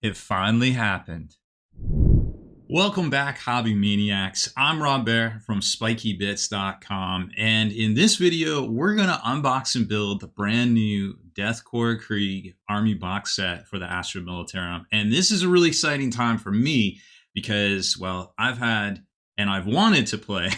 It finally happened. Welcome back, Hobby Maniacs. I'm Rob Bear from SpikyBits.com, and in this video, we're going to unbox and build the brand new Death Korps of Krieg Army box set for the Astra Militarum. And this is a really exciting time for me because, well, I've had and I've wanted to play,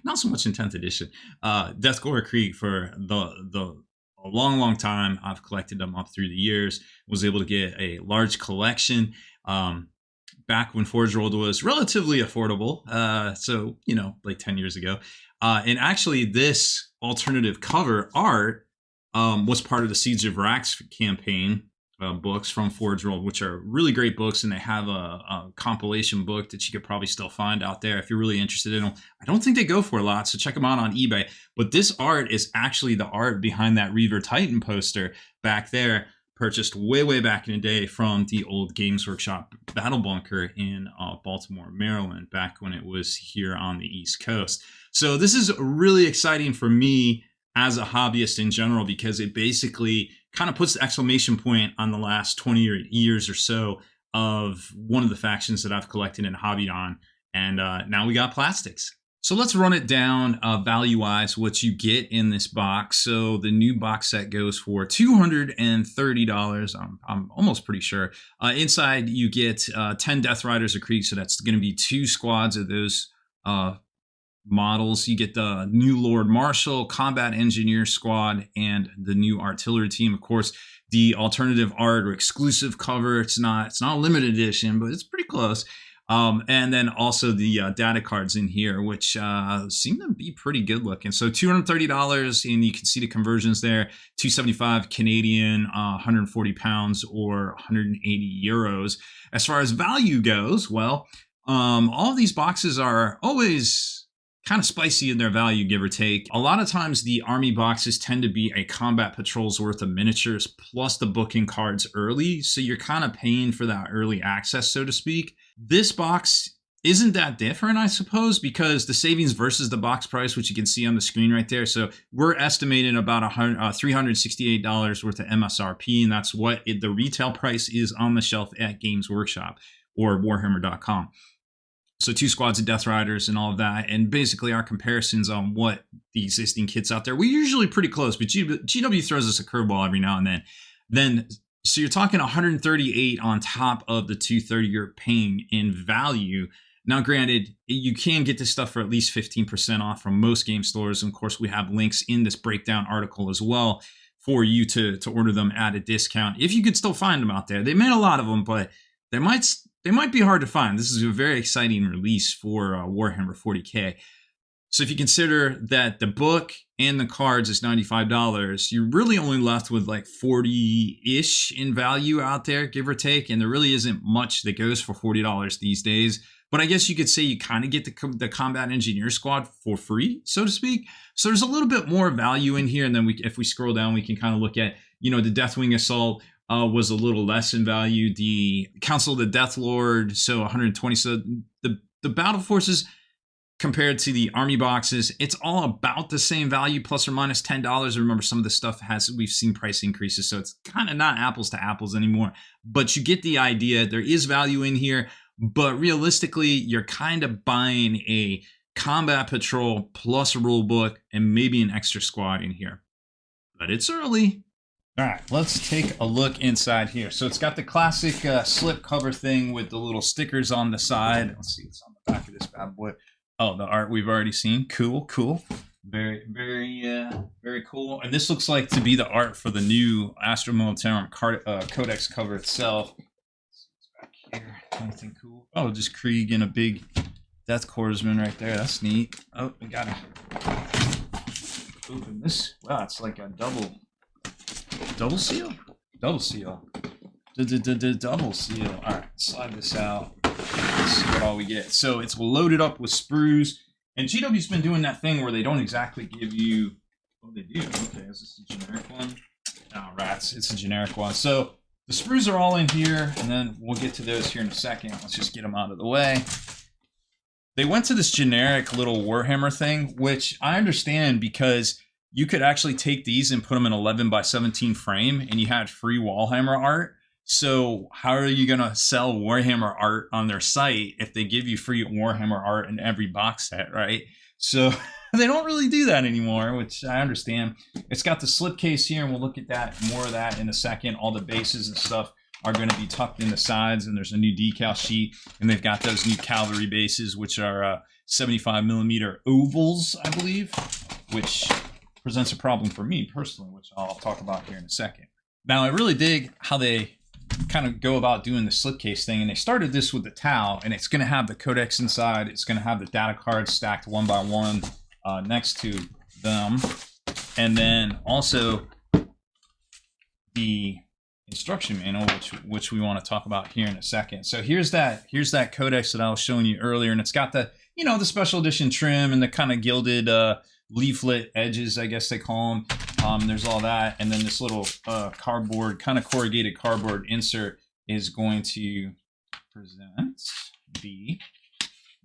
not so much in 10th edition, Death Korps of Krieg for a long time. I've collected them up through the years, was able to get a large collection back when Forge World was relatively affordable. So, you know, like 10 years ago. And actually this alternative cover art was part of the Siege of Rax campaign books from Forge World, which are really great books. And they have a compilation book that you could probably still find out there if you're really interested in them. I don't think they go for a lot, so check them out on eBay. But this art is actually the art behind that Reaver Titan poster back there, purchased way back in the day from the old Games Workshop Battle Bunker in Baltimore, Maryland, back when it was here on the East Coast. So this is really exciting for me as a hobbyist in general, because it basically kind of puts the exclamation point on the last 20 years or so of one of the factions that I've collected and hobbied on. And now we got plastics. So let's run it down value-wise, what you get in this box. So the new box set goes for $230. I'm almost pretty sure. Inside, you get 10 Death Riders of Krieg, so that's going to be 2 squads of those models. You get the new Lord Marshal, Combat Engineer Squad, and the new Artillery Team. Of course, the alternative art or exclusive cover. It's not a limited edition, but it's pretty close. And then also the data cards in here, which seem to be pretty good looking. So $230, and you can see the conversions there: 275 Canadian, 140 pounds, or 180 euros. As far as value goes, well, all of these boxes are always kind of spicy in their value, give or take. A lot of times the army boxes tend to be a combat patrol's worth of miniatures plus the booking cards early, so you're kind of paying for that early access, so to speak. This box isn't that different, I suppose, because the savings versus the box price, which you can see on the screen right there. So we're estimating about $368 worth of MSRP, and that's what the retail price is on the shelf at Games Workshop or Warhammer.com. So 2 squads of Death Riders and all of that. And basically our comparisons on what the existing kits out there, we're usually pretty close, but GW throws us a curveball every now and then. So you're talking 138 on top of the 230 you're paying in value. Now, granted, you can get this stuff for at least 15% off from most game stores. And of course, we have links in this breakdown article as well for you to order them at a discount, if you could still find them out there. They made a lot of them, but they might be hard to find. This is a very exciting release for Warhammer 40K. So if you consider that the book and the cards is $95, you're really only left with like 40-ish in value out there, give or take. And there really isn't much that goes for $40 these days. But I guess you could say you kind of get the Combat Engineer Squad for free, so to speak. So there's a little bit more value in here. And then if we scroll down, we can kind of look at, you know, the Deathwing Assault was a little less in value. The Council of the Death Lord, so 120. So the battle forces compared to the army boxes, it's all about the same value, plus or minus $10. Remember, some of the stuff we've seen price increases, so it's kind of not apples to apples anymore. But you get the idea. There is value in here, but realistically, you're kind of buying a combat patrol plus a rule book and maybe an extra squad in here. But it's early. All right, let's take a look inside here. So it's got the classic slip cover thing with the little stickers on the side. Let's see what's on the back of this bad boy. Oh, the art we've already seen. Cool. Very cool. And this looks like to be the art for the new Astra Militarum Codex cover itself. Let's see what's back here. Anything cool? Oh, just Krieg and a big Death Corpsman right there. That's neat. Oh, we gotta open this. Wow, it's like a double seal? Double seal. Double seal. All right, slide this out. Let's see what all we get. So it's loaded up with sprues. And GW's been doing that thing where they don't exactly give you... Oh, they do. Okay, is this a generic one? Oh, rats. It's a generic one. So the sprues are all in here, and then we'll get to those here in a second. Let's just get them out of the way. They went to this generic little Warhammer thing, which I understand because you could actually take these and put them in 11 by 17 frame, and you had free Wallhammer art. So how are you going to sell Warhammer art on their site if they give you free Warhammer art in every box set, right? So they don't really do that anymore, which I understand. It's got the slipcase here, and we'll look at that, more of that in a second. All the bases and stuff are going to be tucked in the sides, and there's a new decal sheet, and they've got those new cavalry bases, which are 75mm ovals, I believe, which presents a problem for me personally, which I'll talk about here in a second. Now, I really dig how they kind of go about doing the slipcase thing, and they started this with the Tau, and it's going to have the codex inside. It's going to have the data cards stacked one by one next to them, and then also the instruction manual, which we want to talk about here in a second. So here's that codex that I was showing you earlier, and it's got the, you know, the special edition trim and the kind of gilded leaflet edges, I guess they call them. There's all that, and then this little cardboard, kind of corrugated cardboard insert is going to present the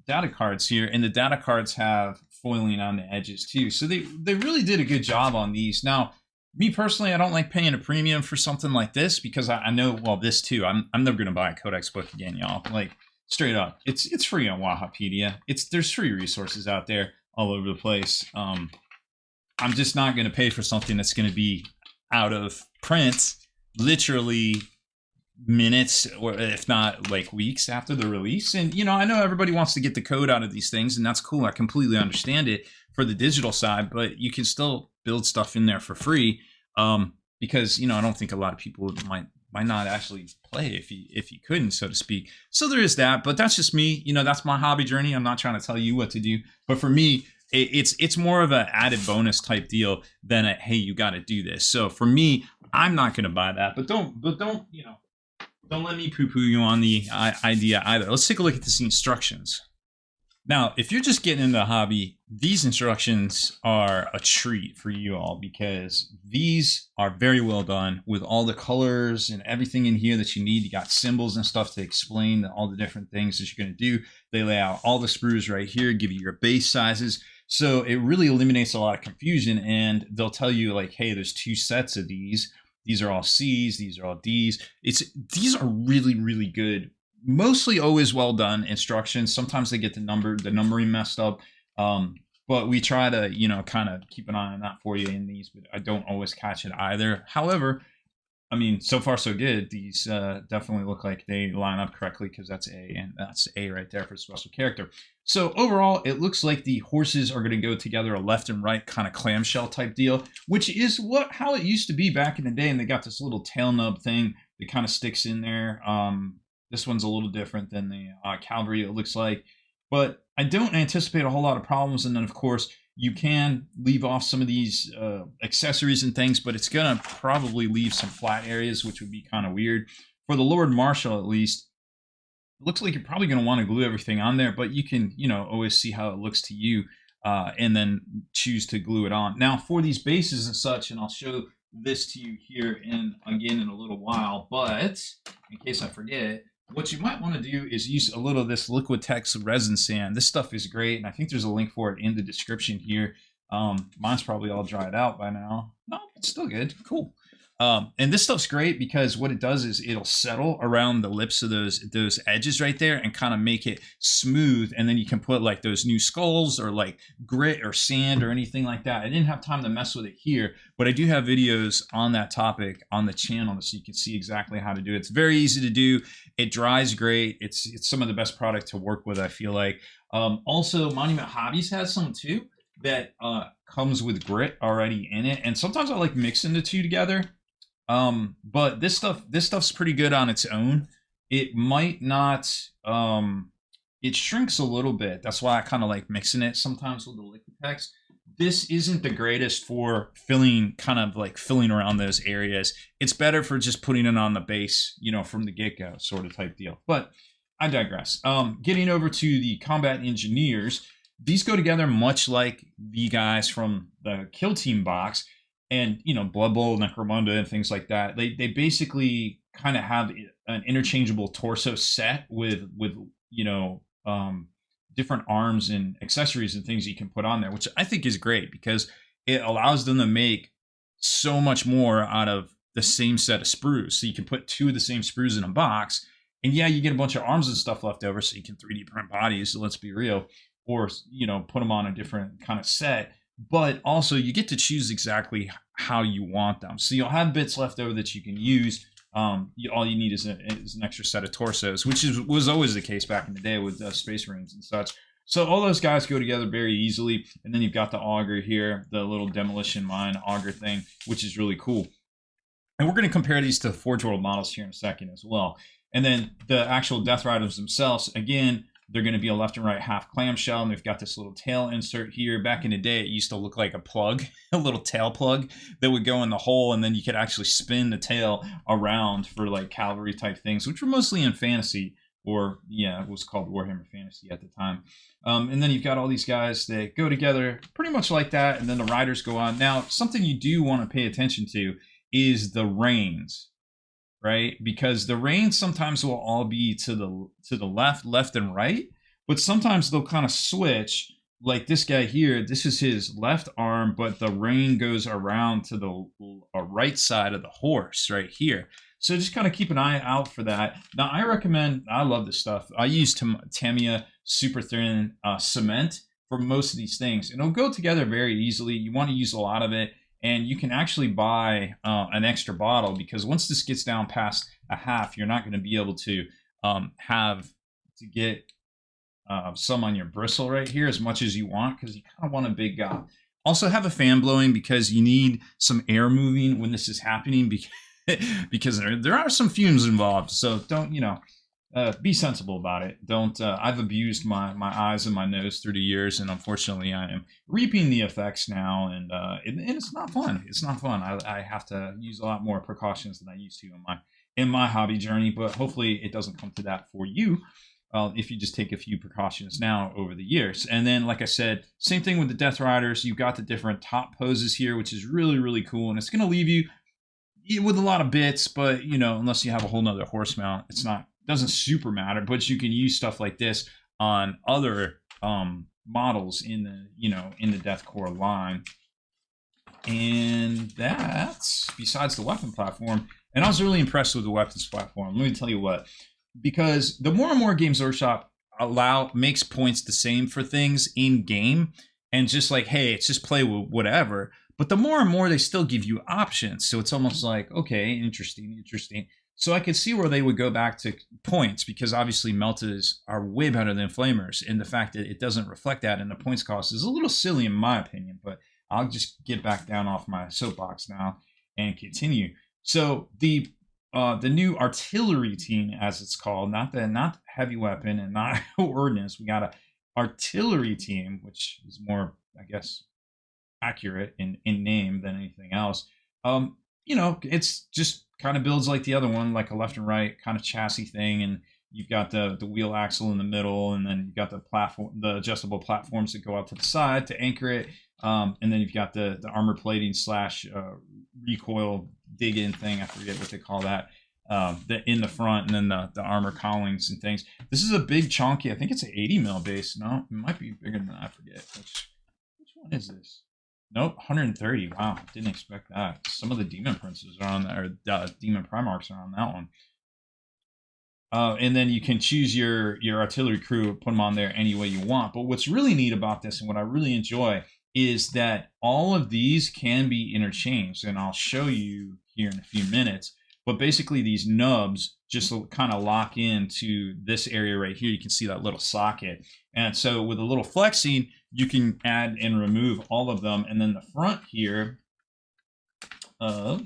data cards here, and the data cards have foiling on the edges too. So they really did a good job on these. Now, me personally, I don't like paying a premium for something like this because I know, well, this too. I'm never gonna buy a codex book again, y'all. Like, straight up, it's free on Wahapedia. There's free resources out there all over the place. I'm just not going to pay for something that's going to be out of print literally minutes, or if not like weeks after the release. And, you know, I know everybody wants to get the code out of these things, and that's cool. I completely understand it for the digital side, but you can still build stuff in there for free, because, you know, I don't think a lot of people might not actually play if you couldn't, so to speak. So there is that, but that's just me. You know, that's my hobby journey. I'm not trying to tell you what to do, but for me, it's more of an added bonus type deal than a, hey, you got to do this. So for me, I'm not going to buy that, but don't, you know, don't let me poo-poo you on the idea either. Let's take a look at these instructions. Now, if you're just getting into the hobby, these instructions are a treat for you all, because these are very well done with all the colors and everything in here that you need. You got symbols and stuff to explain all the different things that you're going to do. They lay out all the sprues right here, give you your base sizes. So it really eliminates a lot of confusion, and they'll tell you like, hey, there's 2 sets of these. These are all C's, these are all D's. These are really, really good. Mostly always well done instructions. Sometimes they get the numbering messed up, but we try to, you know, kind of keep an eye on that for you in these, but I don't always catch it either. However, I mean, so far so good. These definitely look like they line up correctly, because that's A, and that's A right there for special character. So overall, it looks like the horses are going to go together a left and right kind of clamshell type deal, which is how it used to be back in the day. And they got this little tail nub thing that kind of sticks in there. This one's a little different than the cavalry, it looks like, but I don't anticipate a whole lot of problems. And then, of course, you can leave off some of these accessories and things, but it's going to probably leave some flat areas, which would be kind of weird. For the Lord Marshal, at least, it looks like you're probably going to want to glue everything on there, but you can, you know, always see how it looks to you, and then choose to glue it on. Now, for these bases and such, and I'll show this to you here again in a little while, but in case I forget, what you might want to do is use a little of this Liquitex resin sand. This stuff is great, and I think there's a link for it in the description here. Mine's probably all dried out by now. No, it's still good. Cool. And this stuff's great because what it does is it'll settle around the lips of those edges right there and kind of make it smooth. And then you can put like those new skulls or like grit or sand or anything like that. I didn't have time to mess with it here, but I do have videos on that topic on the channel so you can see exactly how to do it. It's very easy to do. It dries great. It's some of the best product to work with, I feel like. Also, Monument Hobbies has some too that comes with grit already in it. And sometimes I like mixing the two together. But this stuff's pretty good on its own. It might not, it shrinks a little bit. That's why I kind of like mixing it sometimes with the Liquitex. This isn't the greatest for filling around those areas. It's better for just putting it on the base, you know, from the get-go sort of type deal. But I digress. Getting over to the Combat Engineers, these go together much like the guys from the Kill Team box. And, you know, Blood Bowl, Necromunda, and things like that. They basically kind of have an interchangeable torso set with you know, different arms and accessories and things you can put on there, which I think is great because it allows them to make so much more out of the same set of sprues. So you can put 2 of the same sprues in a box. And yeah, you get a bunch of arms and stuff left over, so you can 3D print bodies, so let's be real. Or, you know, put them on a different kind of set. But also you get to choose exactly how you want them. So you'll have bits left over that you can use. All you need is an extra set of torsos, which was always the case back in the day with Space Marines and such. So all those guys go together very easily. And then you've got the auger here, the little demolition mine auger thing, which is really cool. And we're going to compare these to the Forge World models here in a second as well. And then the actual Death Riders themselves, again, they're going to be a left and right half clamshell, and they've got this little tail insert here. Back in the day, it used to look like a plug, a little tail plug that would go in the hole, and then you could actually spin the tail around for like cavalry type things, which were mostly in fantasy, or yeah, it was called Warhammer Fantasy at the time. And then you've got all these guys that go together pretty much like that, and then the riders go on. Now, something you do want to pay attention to is the reins. Right? Because the reins sometimes will all be to the left and right, but sometimes they'll kind of switch. Like this guy here, this is his left arm, but the rein goes around to the right side of the horse right here. So just kind of keep an eye out for that. Now, I love this stuff. I use Tamiya super thin cement for most of these things, and it'll go together very easily. You want to use a lot of it. And you can actually buy an extra bottle, because once this gets down past a half, you're not going to be able to get some on your bristle right here as much as you want, because you kind of want a big guy. Also have a fan blowing, because you need some air moving when this is happening, because there are some fumes involved. So don't, be sensible about it. Don't. I've abused my eyes and my nose through the years, and unfortunately, I am reaping the effects now. And it's not fun. It's not fun. I have to use a lot more precautions than I used to in my hobby journey. But hopefully, it doesn't come to that for you if you just take a few precautions now over the years. And then, like I said, same thing with the Death Riders. You've got the different top poses here, which is really, really cool, and it's going to leave you with a lot of bits. But unless you have a whole nother horse mount, doesn't super matter. But you can use stuff like this on other models in the Death Korps line. And that's besides the weapon platform. And I was really impressed with the weapons platform. Let me tell you what, because the more and more Games Workshop makes points the same for things in game, and just like, hey, it's just play with whatever. But the more and more they still give you options. So it's almost like, okay, interesting. So I could see where they would go back to points, because obviously meltas are way better than flamers, and the fact that it doesn't reflect that in the points cost is a little silly in my opinion. But I'll just get back down off my soapbox now and continue. So the new artillery team, as it's called, not heavy weapon and not ordnance. We got an artillery team, which is more, I guess, accurate in name than anything else. It's just kind of builds like the other one, like a left and right kind of chassis thing, and you've got the wheel axle in the middle, and then you've got the adjustable platforms that go out to the side to anchor it, and then you've got the armor plating / recoil dig in thing, I forget what they call that, in the front, and then the armor cowlings and things. This is a big chunky, I think it's an 80 mil base. No, it might be bigger than that, I forget. Which one is this? Nope, 130. Wow, didn't expect that. Some of the Demon Princes are on that, or Demon Primarchs are on that one. And then you can choose your artillery crew, put them on there any way you want. But what's really neat about this, and what I really enjoy, is that all of these can be interchanged, and I'll show you here in a few minutes. But basically, these nubs just kind of lock into this area right here. You can see that little socket. And so with a little flexing, you can add and remove all of them. And then the front here I'm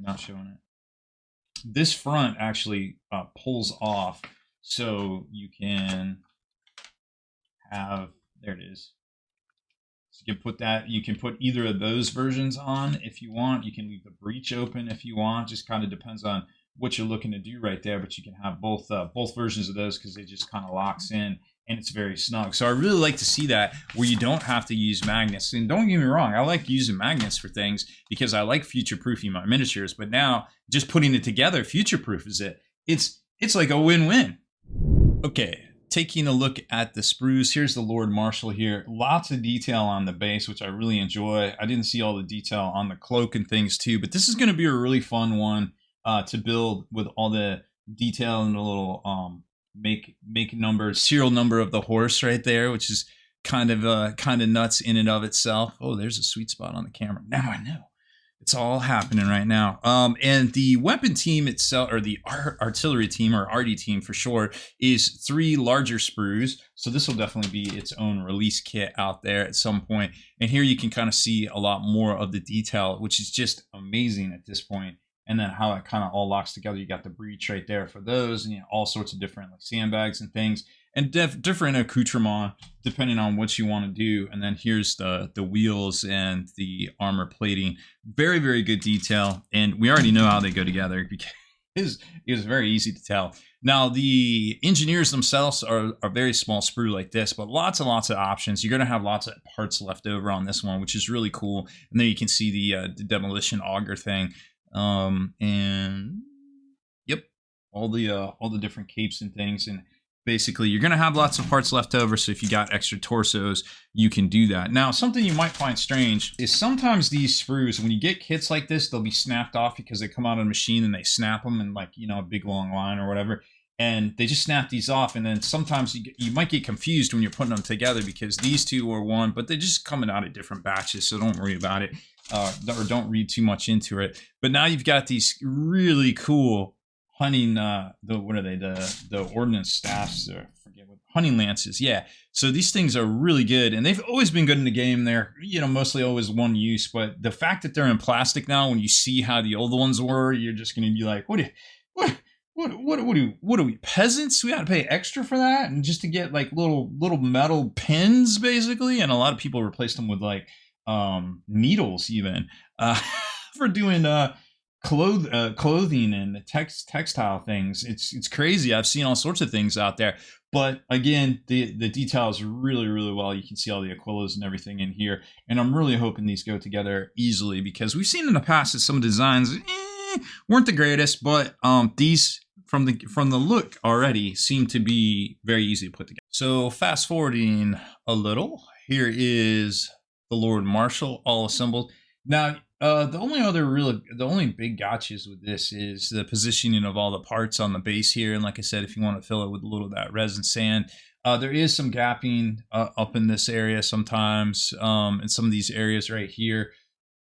not showing it. This front actually pulls off, so you can have, there it is. So you can put that, you can put either of those versions on if you want. You can leave the breech open if you want. Just kind of depends on what you're looking to do right there. But you can have both versions of those, because it just kind of locks in and it's very snug. So I really like to see that, where you don't have to use magnets. And don't get me wrong, I like using magnets for things because I like future-proofing my miniatures. But now just putting it together future-proof is it. It's like a win-win. Okay. taking a look at the sprues, here's the Lord Marshal here. Lots of detail on the base, which I really enjoy. I didn't see all the detail on the cloak and things too, but this is going to be a really fun one to build with all the detail and the little make number, serial number of the horse right there, which is kind of nuts in and of itself. Oh, there's a sweet spot on the camera. Now I know. It's all happening right now. And the weapon team itself, or the artillery team, or RD team for short, is 3 larger sprues. So this will definitely be its own release kit out there at some point. And here you can kind of see a lot more of the detail, which is just amazing at this point. And then how it kind of all locks together. You got the breech right there for those, and all sorts of different like sandbags and things, and different accoutrement depending on what you want to do. And then here's the wheels and the armor plating. Very, very good detail, and we already know how they go together because it was very easy to tell. Now the engineers themselves are very small sprue like this, but lots and lots of options. You're going to have lots of parts left over on this one, which is really cool. And then you can see the demolition auger thing. And yep, all the different capes and things, and basically you're gonna have lots of parts left over, so if you got extra torsos you can do that. Now something you might find strange is sometimes these sprues, when you get kits like this, they'll be snapped off because they come out of the machine and they snap them in, like, you know, a big long line or whatever, and they just snap these off. And then sometimes you might get confused when you're putting them together because these two are one, but they're just coming out of different batches, so don't worry about it. Or don't read too much into it. But now you've got these really cool hunting, the ordnance staffs, or forget what, hunting lances. Yeah. So these things are really good, and they've always been good in the game. They're, you know, mostly always one use, but the fact that they're in plastic now, when you see how the old ones were, you're just going to be like, what are we, peasants? We got to pay extra for that, and just to get like little metal pins basically. And a lot of people replaced them with like needles even for doing clothing and textile things. It's crazy. I've seen all sorts of things out there, but again, the detail is really, really well. You can see all the Aquillas and everything in here, and I'm really hoping these go together easily, because we've seen in the past that some designs weren't the greatest, but these from the look already seem to be very easy to put together. So fast forwarding a little, here is the Lord Marshal all assembled. Now, the only big gotchas with this is the positioning of all the parts on the base here. And like I said, if you want to fill it with a little of that resin sand, there is some gapping up in this area sometimes, in some of these areas right here.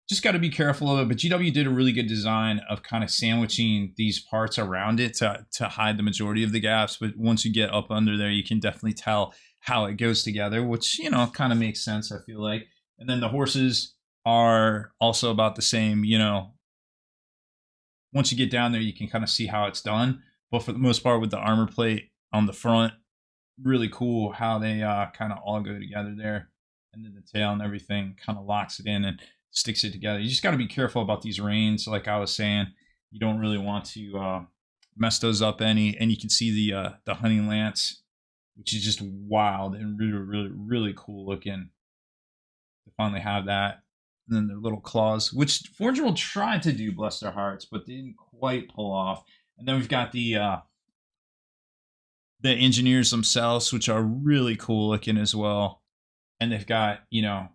Just got to be careful of it. But GW did a really good design of kind of sandwiching these parts around it to hide the majority of the gaps. But once you get up under there, you can definitely tell how it goes together, which, you know, kind of makes sense, I feel like. And then the horses are also about the same, you know. Once you get down there, you can kind of see how it's done. But for the most part, with the armor plate on the front, really cool how they kind of all go together there. And then the tail and everything kind of locks it in and sticks it together. You just got to be careful about these reins. Like I was saying, you don't really want to mess those up any. And you can see the hunting lance, which is just wild and really, really, really cool looking. Finally have that. And then their little claws, which Forge World tried to do, bless their hearts, but they didn't quite pull off. And then we've got the engineers themselves, which are really cool looking as well. And they've got, you know,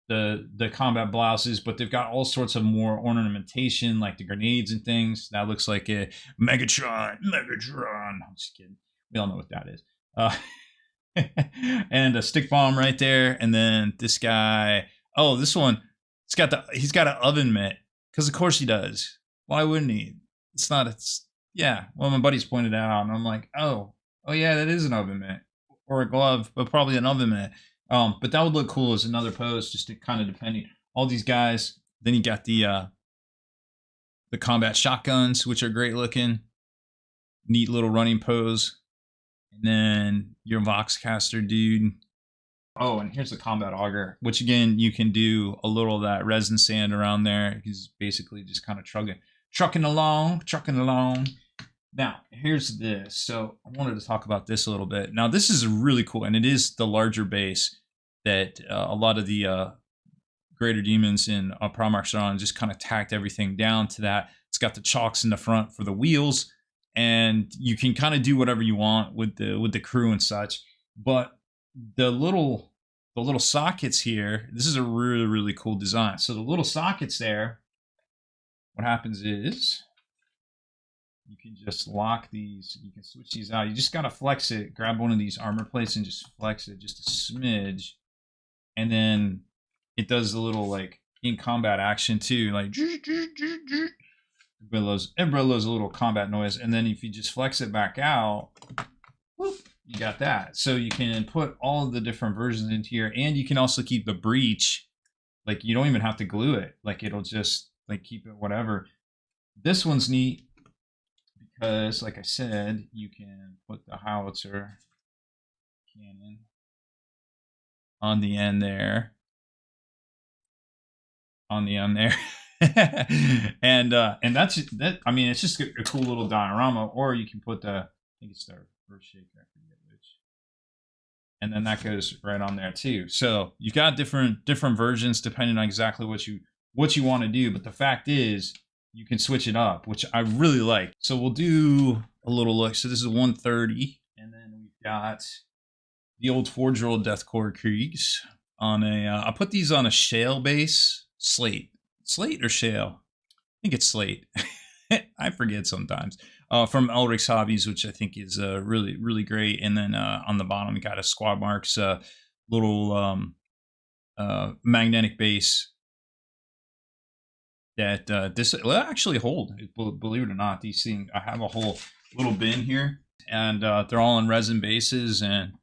the combat blouses, but they've got all sorts of more ornamentation, like the grenades and things. That looks like a Megatron. I'm just kidding. We all know what that is. And a stick bomb right there. And then this guy, oh, this one, he's got an oven mitt, because of course he does. Why wouldn't he? Yeah. Well, my buddies pointed out, and I'm like, oh yeah, that is an oven mitt, or a glove, but probably an oven mitt. But that would look cool as another pose, just to kind of depending. All these guys. Then you got the combat shotguns, which are great looking. Neat little running pose. And then your Voxcaster dude. Oh, and here's the combat auger, which again, you can do a little of that resin sand around there. He's basically just kind of trucking along. Now, here's this. So I wanted to talk about this a little bit. Now, this is really cool, and it is the larger base that a lot of the greater demons in Primarchs are on, just kind of tacked everything down to that. It's got the chocks in the front for the wheels, and you can kind of do whatever you want with the crew and such. But the little sockets here, this is a really cool design. So the little sockets there, what happens is you can just lock these, you can switch these out. You just got to flex it, grab one of these armor plates and just flex it just a smidge. And then it does the little like in combat action too, like everybody loves a little combat noise. And then if you just flex it back out, whoop, you got that. So you can put all of the different versions into here, and you can also keep the breech. Like you don't even have to glue it. Like it'll just like keep it whatever. This one's neat because, like I said, you can put the howitzer cannon on the end there. And that's that. I mean, it's just a cool little diorama. Or you can put the, I think it's the first shaker, I forget which, and then that goes right on there too. So you've got different versions depending on exactly what you want to do. But the fact is, you can switch it up, which I really like. So we'll do a little look. So this is 130, and then we've got the old Forge Roll Death Korps of Krieg on a. I put these on a shale base. Slate or shale? I think it's slate. I forget sometimes. From Elric's Hobbies, which I think is really great. And then on the bottom, we got a Squad Marks little magnetic base that this will actually hold. Believe it or not, these things. I have a whole little bin here, and they're all in resin bases. And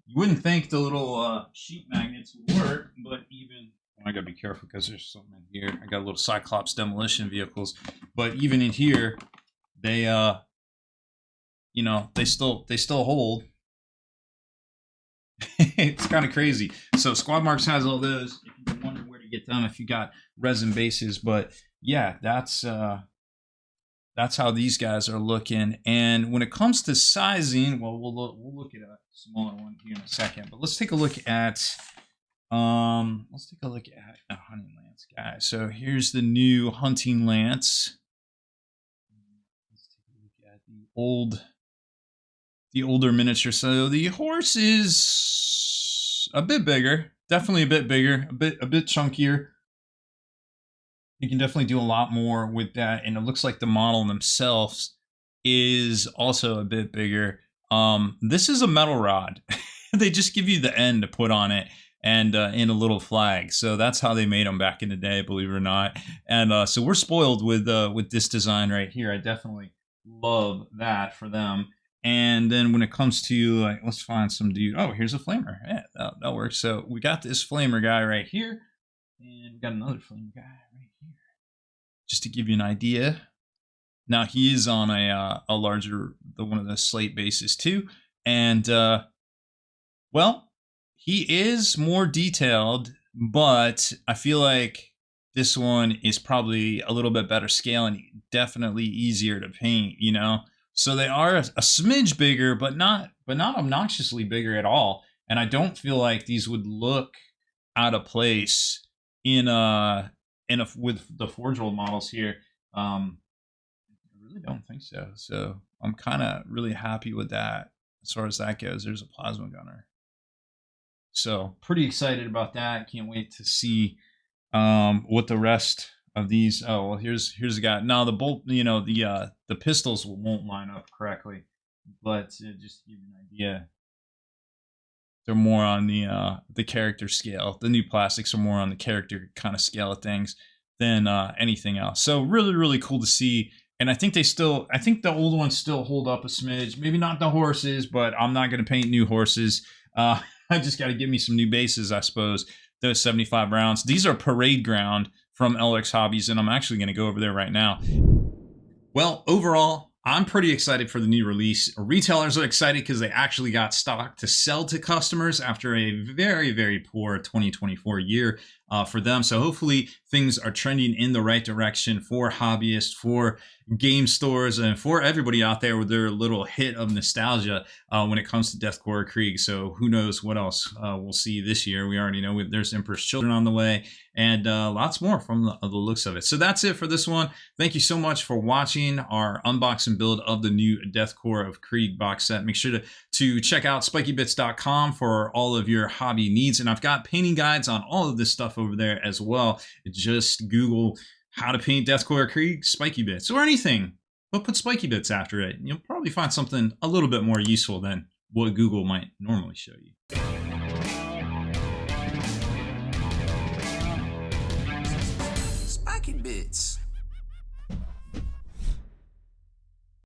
you wouldn't think the little sheet magnets would work, but even I gotta be careful because there's something in here. I got little Cyclops demolition vehicles, but even in here, they you know, they still hold. It's kind of crazy. So Squad Marks has all those. If you're wondering where to get them, if you got resin bases, but yeah, that's how these guys are looking. And when it comes to sizing, well, we'll look at a smaller one here in a second. But let's take a look at. Let's take a look at a hunting lance, guys. So here's the new hunting lance. Let's take a look at the older miniature. So the horse is a bit bigger, definitely a bit bigger, a bit chunkier. You can definitely do a lot more with that, and it looks like the model themselves is also a bit bigger. This is a metal rod. They just give you the end to put on it. And in a little flag. So that's how they made them back in the day, believe it or not. And so we're spoiled with this design right here. I definitely love that for them. And then when it comes to, like, let's find some dude. Oh, here's a flamer. Yeah, that works. So we got this flamer guy right here. And we got another flamer guy right here. Just to give you an idea. Now he is on a larger, one of the slate bases too. And, well, he is more detailed, but I feel like this one is probably a little bit better scale and definitely easier to paint, you know? So they are a smidge bigger, but not obnoxiously bigger at all. And I don't feel like these would look out of place with the Forge Roll models here. I really don't think so. So I'm kind of really happy with that as far as that goes. There's a plasma gunner. So pretty excited about that. Can't wait to see what the rest of these. Oh, well, here's the guy. Now the bolt, you know, the pistols won't line up correctly, but just to give you an idea, they're more on the character scale. The new plastics are more on the character kind of scale of things than anything else. So really cool to see. And I think I think the old ones still hold up a smidge. Maybe not the horses, but I'm not going to paint new horses. I just got to give me some new bases, I suppose. Those 75 rounds. These are parade ground from Elric's Hobbies, and I'm actually going to go over there right now. Well, overall, I'm pretty excited for the new release. Retailers are excited because they actually got stock to sell to customers after a very poor 2024 year for them. So hopefully things are trending in the right direction for hobbyists, for game stores, and for everybody out there with their little hit of nostalgia when it comes to Death Korps of Krieg. So who knows what else we'll see this year. We already know there's Emperor's Children on the way, and lots more from the looks of it. So that's it for this one. Thank you so much for watching our unboxing build of the new Death Korps of Krieg box set. Make sure to check out spikybits.com for all of your hobby needs. And I've got painting guides on all of this stuff over there as well. Just Google how to paint Death Korps of Krieg spiky bits, or anything, but put spiky bits after it. You'll probably find something a little bit more useful than what Google might normally show you. Spiky bits.